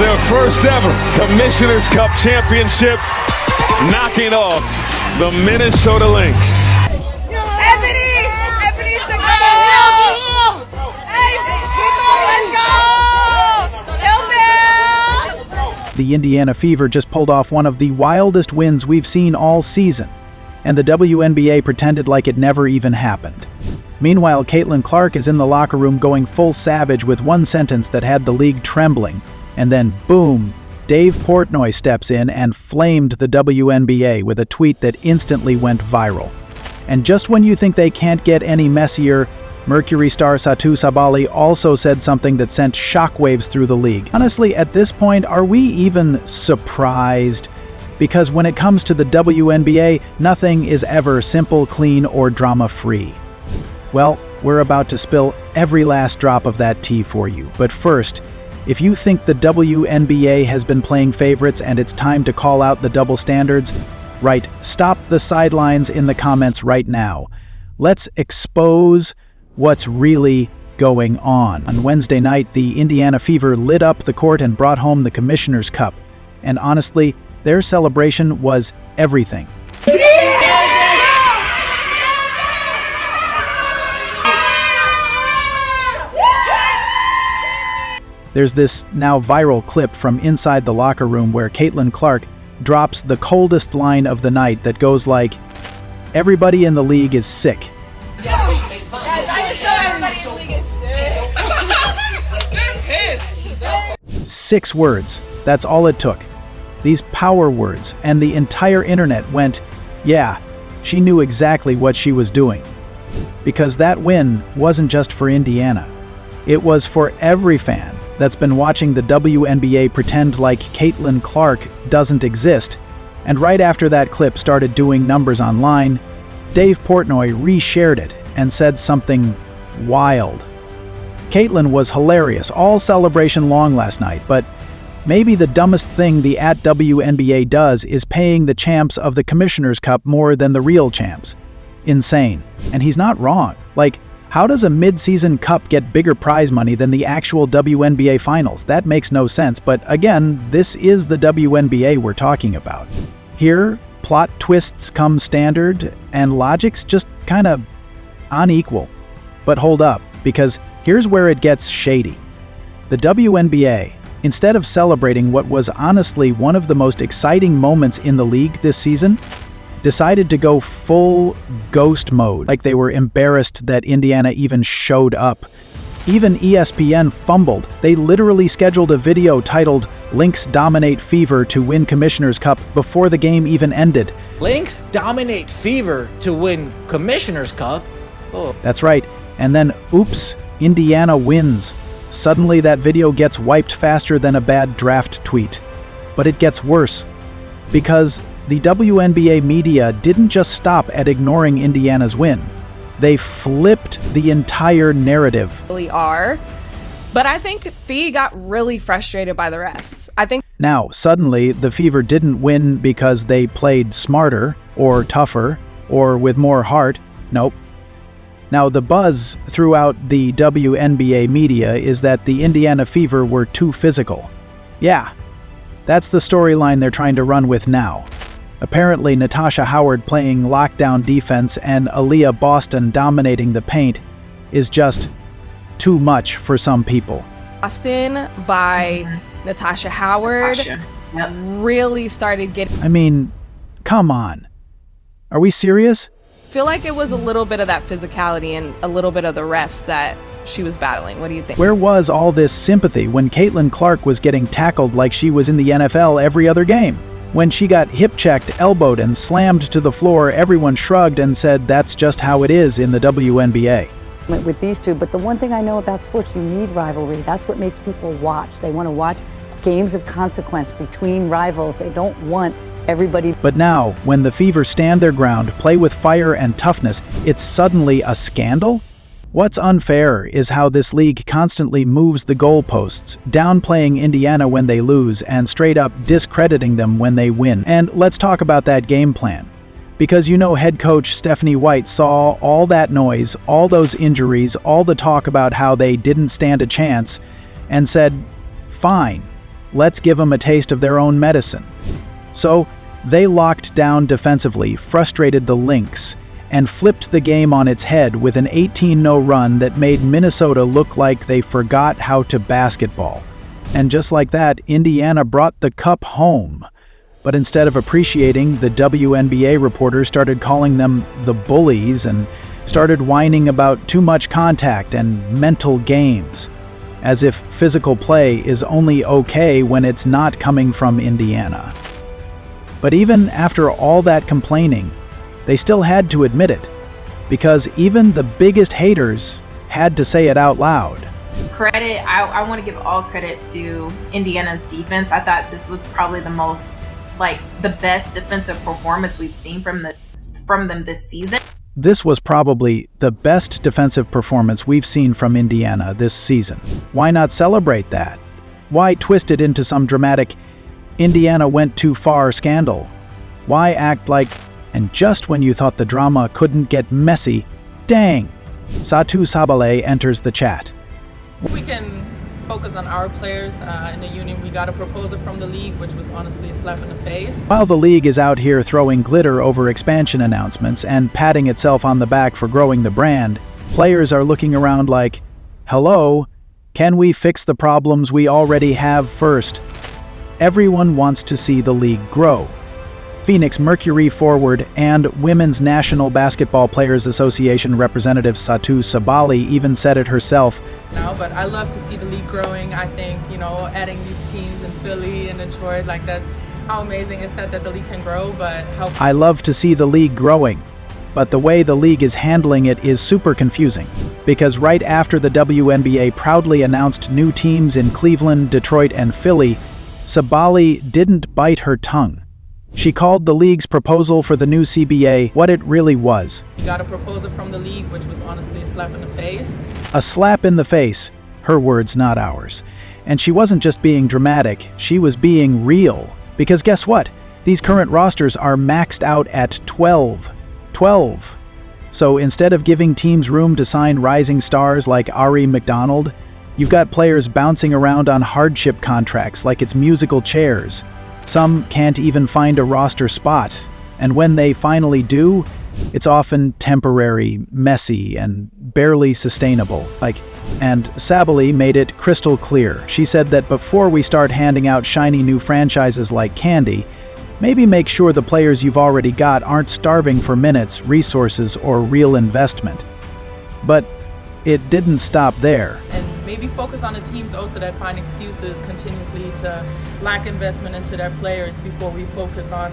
their first ever Commissioner's Cup championship, knocking off the Minnesota Lynx. Ebony's the goal! Let's go! The Indiana Fever just pulled off one of the wildest wins we've seen all season, and the WNBA pretended like it never even happened. Meanwhile, Caitlin Clark is in the locker room going full savage with one sentence that had the league trembling, and then boom, Dave Portnoy steps in and flamed the WNBA with a tweet that instantly went viral. And just when you think they can't get any messier, Mercury star Satu Sabali also said something that sent shockwaves through the league. Honestly, at this point, are we even surprised? Because when it comes to the WNBA, nothing is ever simple, clean, or drama-free. Well, we're about to spill every last drop of that tea for you. But first, if you think the WNBA has been playing favorites and it's time to call out the double standards, right, stop the sidelines in the comments right now. Let's expose what's really going on. On Wednesday night, the Indiana Fever lit up the court and brought home the Commissioner's Cup. And honestly, their celebration was everything. There's this now viral clip from inside the locker room where Caitlin Clark drops the coldest line of the night that goes like, "Everybody in the league is sick." Everybody in the league is sick. 6 words. That's all it took. These power words, and the entire internet went, yeah, she knew exactly what she was doing. Because that win wasn't just for Indiana. It was for every fan that's been watching the WNBA pretend like Caitlin Clark doesn't exist. And right after that clip started doing numbers online, Dave Portnoy reshared it and said something wild. Caitlin was hilarious all celebration long last night, but maybe the dumbest thing the @WNBA does is paying the champs of the Commissioner's Cup more than the real champs. Insane. And he's not wrong. Like, how does a mid-season cup get bigger prize money than the actual WNBA finals? That makes no sense, but again, this is the WNBA we're talking about. Here, plot twists come standard, and logic's just kind of unequal. But hold up, because here's where it gets shady. The WNBA, instead of celebrating what was honestly one of the most exciting moments in the league this season, decided to go full ghost mode, like they were embarrassed that Indiana even showed up. Even ESPN fumbled. They literally scheduled a video titled "Lynx Dominate Fever to Win Commissioner's Cup" before the game even ended. Lynx dominate Fever to win Commissioner's Cup? Oh. That's right. And then, oops, Indiana wins. Suddenly that video gets wiped faster than a bad draft tweet. But it gets worse. Because the WNBA media didn't just stop at ignoring Indiana's win. They flipped the entire narrative. Really are. But I think Fee got really frustrated by the refs. Now, suddenly, the Fever didn't win because they played smarter, or tougher, or with more heart. Nope. Now, the buzz throughout the WNBA media is that the Indiana Fever were too physical. Yeah, that's the storyline they're trying to run with now. Apparently, Natasha Howard playing lockdown defense and Aaliyah Boston dominating the paint is just too much for some people. Boston by Natasha Howard really started getting... I mean, come on. Are we serious? I feel like it was a little bit of that physicality and a little bit of the refs that she was battling. What do you think? Where was all this sympathy when Caitlin Clark was getting tackled like she was in the NFL every other game? When she got hip-checked, elbowed, and slammed to the floor, everyone shrugged and said that's just how it is in the WNBA. With these two, but the one thing I know about sports, you need rivalry. That's what makes people watch. They want to watch games of consequence between rivals. They don't want everybody. But now, when the Fever stand their ground, play with fire and toughness, it's suddenly a scandal? What's unfair is how this league constantly moves the goalposts, downplaying Indiana when they lose and straight up discrediting them when they win. And let's talk about that game plan. Because you know head coach Stephanie White saw all that noise, all those injuries, all the talk about how they didn't stand a chance, and said, fine, let's give them a taste of their own medicine. So, they locked down defensively, frustrated the Lynx, and flipped the game on its head with an 18-0 run that made Minnesota look like they forgot how to basketball. And just like that, Indiana brought the cup home. But instead of appreciating, the WNBA reporters started calling them the bullies and started whining about too much contact and mental games, as if physical play is only okay when it's not coming from Indiana. But even after all that complaining, they still had to admit it, because even the biggest haters had to say it out loud. Credit, I want to give all credit to Indiana's defense. I thought this was probably the best defensive performance we've seen from them this season. This was probably the best defensive performance we've seen from Indiana this season. Why not celebrate that? Why twist it into some dramatic Indiana went too far scandal? Why act like, and just when you thought the drama couldn't get messy, dang, Satu Sabale enters the chat. We can focus on our players in the union. We got a proposal from the league, which was honestly a slap in the face. While the league is out here throwing glitter over expansion announcements and patting itself on the back for growing the brand, players are looking around like, hello, can we fix the problems we already have first? Everyone wants to see the league grow. Phoenix Mercury forward and Women's National Basketball Players Association representative Satu Sabali even said it herself. But I love to see the league growing. I think, adding these teams in Philly and Detroit, how amazing is that the league can grow, but how... I love to see the league growing, but the way the league is handling it is super confusing. Because right after the WNBA proudly announced new teams in Cleveland, Detroit, and Philly, Sabali didn't bite her tongue. She called the league's proposal for the new CBA what it really was. We got a proposal from the league, which was honestly a slap in the face. A slap in the face. Her words, not ours. And she wasn't just being dramatic, she was being real. Because guess what? These current rosters are maxed out at 12. 12. So instead of giving teams room to sign rising stars like Ari McDonald, you've got players bouncing around on hardship contracts like it's musical chairs. Some can't even find a roster spot, and when they finally do, it's often temporary, messy, and barely sustainable. And Sabali made it crystal clear. She said that before we start handing out shiny new franchises like candy, maybe make sure the players you've already got aren't starving for minutes, resources, or real investment. But it didn't stop there. And maybe focus on the teams also that find excuses continuously to lack investment into their players before we focus on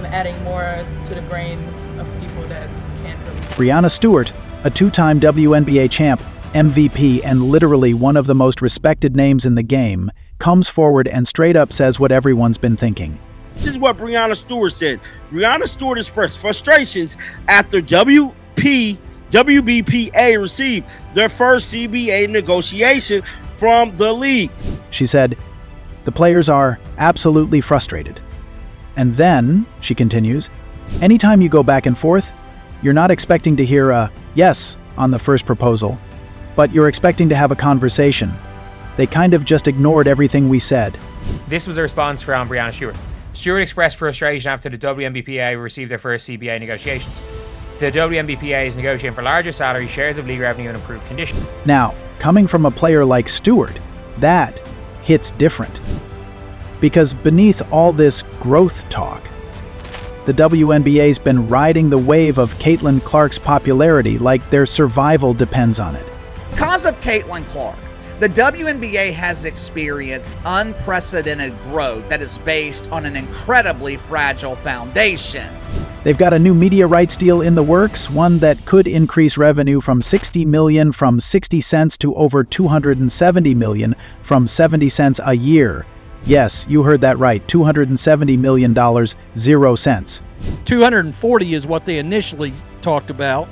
adding more to the grain of people that can't really. Breanna Stewart, a two-time WNBA champ, MVP, and literally one of the most respected names in the game, comes forward and straight up says what everyone's been thinking. This is what Breanna Stewart said. Breanna Stewart expressed frustrations after WBPA received their first CBA negotiation from the league. She said, the players are absolutely frustrated. And then, she continues, anytime you go back and forth, you're not expecting to hear a yes on the first proposal, but you're expecting to have a conversation. They kind of just ignored everything we said. This was a response from Breanna Stewart. Stewart expressed frustration after the WNBPA received their first CBA negotiations. The WNBPA is negotiating for larger salary, shares of league revenue, and improved conditions. Now, coming from a player like Stewart, that hits different. Because beneath all this growth talk, the WNBA's been riding the wave of Caitlin Clark's popularity like their survival depends on it. Because of Caitlin Clark, the WNBA has experienced unprecedented growth that is based on an incredibly fragile foundation. They've got a new media rights deal in the works, one that could increase revenue from $60 million from 60 cents to over $270 million from 70 cents a year. Yes, you heard that right, $270 million, 0 cents. 240 is what they initially talked about.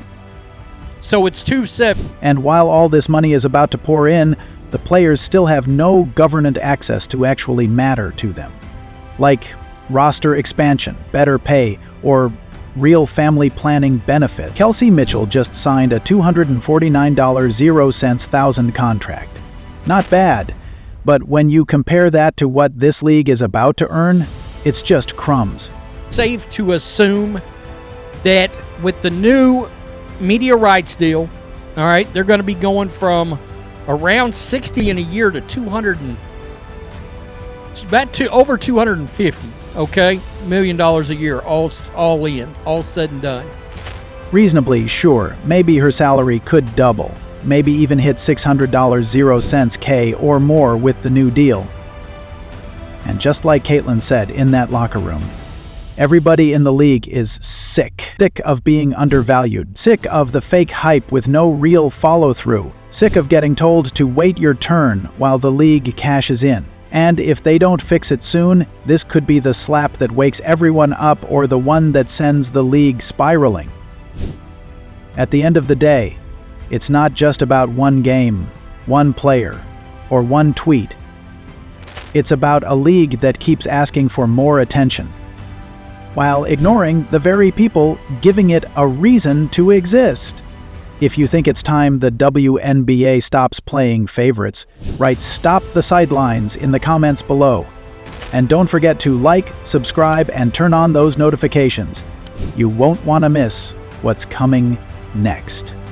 So it's 270. And while all this money is about to pour in, the players still have no government access to actually matter to them. Like roster expansion, better pay, or real family planning benefit. Kelsey Mitchell just signed a $249 0 cents thousand contract. Not bad, But when you compare that to what this league is about to earn, it's just crumbs. Safe to assume that with the new media rights deal, all right, they're going to be going from around 60 in a year to 200 and over 250, okay, $1 million a year, all in, all said and done. Reasonably, sure, maybe her salary could double, maybe even hit $600.00 or more with the new deal. And just like Caitlyn said in that locker room, everybody in the league is sick of being undervalued, sick of the fake hype with no real follow-through, sick of getting told to wait your turn while the league cashes in. And if they don't fix it soon, this could be the slap that wakes everyone up or the one that sends the league spiraling. At the end of the day, it's not just about one game, one player, or one tweet. It's about a league that keeps asking for more attention, while ignoring the very people giving it a reason to exist. If you think it's time the WNBA stops playing favorites, write "Stop the Sidelines" in the comments below. And don't forget to like, subscribe, and turn on those notifications. You won't want to miss what's coming next.